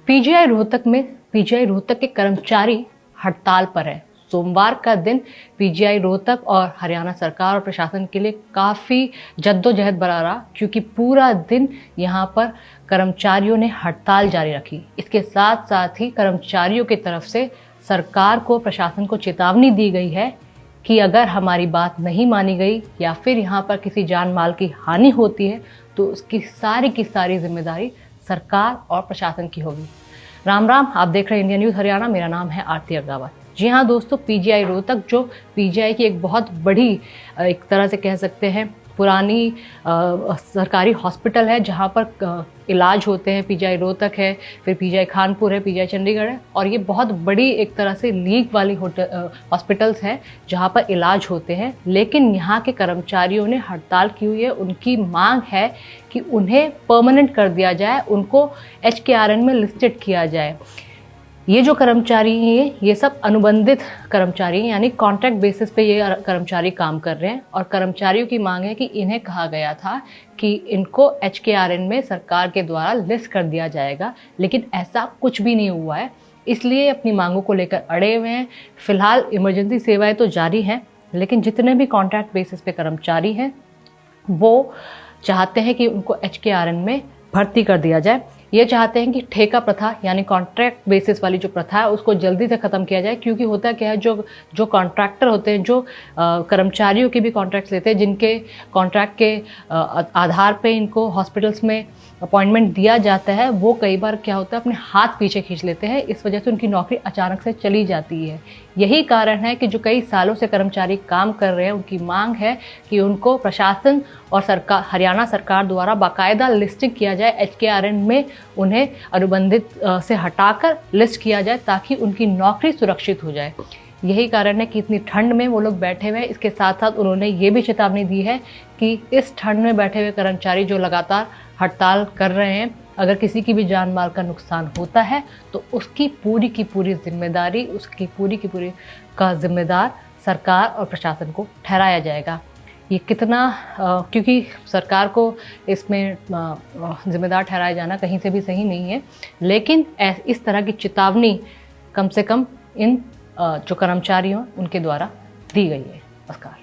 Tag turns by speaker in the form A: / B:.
A: PGI Rohtak के कर्मचारी हड़ताल पर है। सोमवार का दिन पीजीआई रोहतक और हरियाणा सरकार और प्रशासन के लिए काफ़ी जद्दोजहद भरा रहा, क्योंकि पूरा दिन यहाँ पर कर्मचारियों ने हड़ताल जारी रखी। इसके साथ साथ ही कर्मचारियों की तरफ से सरकार को, प्रशासन को चेतावनी दी गई है कि अगर हमारी बात नहीं मानी गई या फिर यहाँ पर किसी जान माल की हानि होती है तो उसकी सारी की सारी जिम्मेदारी सरकार और प्रशासन की होगी। राम राम, आप देख रहे हैं इंडिया न्यूज़ हरियाणा। मेरा नाम है आरती अग्रवाल। जी हाँ दोस्तों, पीजीआई रोहतक जो पीजीआई की एक बहुत बड़ी, एक तरह से कह सकते हैं पुरानी सरकारी हॉस्पिटल है, जहाँ पर इलाज होते हैं। पीजीआई रोहतक है, फिर पीजीआई खानपुर है, पीजीआई चंडीगढ़ है, और ये बहुत बड़ी एक तरह से लीग वाली हॉस्पिटल्स हैं जहाँ पर इलाज होते हैं। लेकिन यहाँ के कर्मचारियों ने हड़ताल की हुई है। उनकी मांग है कि उन्हें परमानेंट कर दिया जाए, उनको HKRN में लिस्टेड किया जाए। ये जो कर्मचारी हैं ये सब अनुबंधित कर्मचारी हैं, यानी कॉन्ट्रैक्ट बेसिस पे ये कर्मचारी काम कर रहे हैं। और कर्मचारियों की मांग है कि इन्हें कहा गया था कि इनको HKRN में सरकार के द्वारा लिस्ट कर दिया जाएगा, लेकिन ऐसा कुछ भी नहीं हुआ है। इसलिए अपनी मांगों को लेकर अड़े हुए हैं। फिलहाल इमरजेंसी सेवाएं तो जारी हैं, लेकिन जितने भी कॉन्ट्रैक्ट बेसिस पे कर्मचारी हैं वो चाहते हैं कि उनको HKRN में भर्ती कर दिया जाए। ये चाहते हैं कि ठेका प्रथा यानी कॉन्ट्रैक्ट बेसिस वाली जो प्रथा है उसको जल्दी से ख़त्म किया जाए, क्योंकि होता क्या है, जो कॉन्ट्रैक्टर होते हैं, जो कर्मचारियों के भी कॉन्ट्रैक्ट्स लेते हैं, जिनके कॉन्ट्रैक्ट के आधार पे इनको हॉस्पिटल्स में अपॉइंटमेंट दिया जाता है, वो कई बार क्या होता है अपने हाथ पीछे खींच लेते हैं। इस वजह से उनकी नौकरी अचानक से चली जाती है। यही कारण है कि जो कई सालों से कर्मचारी काम कर रहे हैं, उनकी मांग है कि उनको प्रशासन और सरकार, हरियाणा सरकार द्वारा बाकायदा लिस्टिंग किया जाए, HKRN में उन्हें अनुबंधित से हटाकर लिस्ट किया जाए ताकि उनकी नौकरी सुरक्षित हो जाए। यही कारण है कि इतनी ठंड में वो लोग बैठे हुए हैं। इसके साथ साथ उन्होंने ये भी चेतावनी दी है कि इस ठंड में बैठे हुए कर्मचारी जो लगातार हड़ताल कर रहे हैं, अगर किसी की भी जान माल का नुकसान होता है तो उसकी पूरी की पूरी जिम्मेदारी, उसकी पूरी की पूरी का जिम्मेदार सरकार और प्रशासन को ठहराया जाएगा। ये कितना क्योंकि सरकार को इसमें जिम्मेदार ठहराया जाना कहीं से भी सही नहीं है, लेकिन इस तरह की चेतावनी कम से कम इन जो कर्मचारी हैं उनके द्वारा दी गई है। नमस्कार।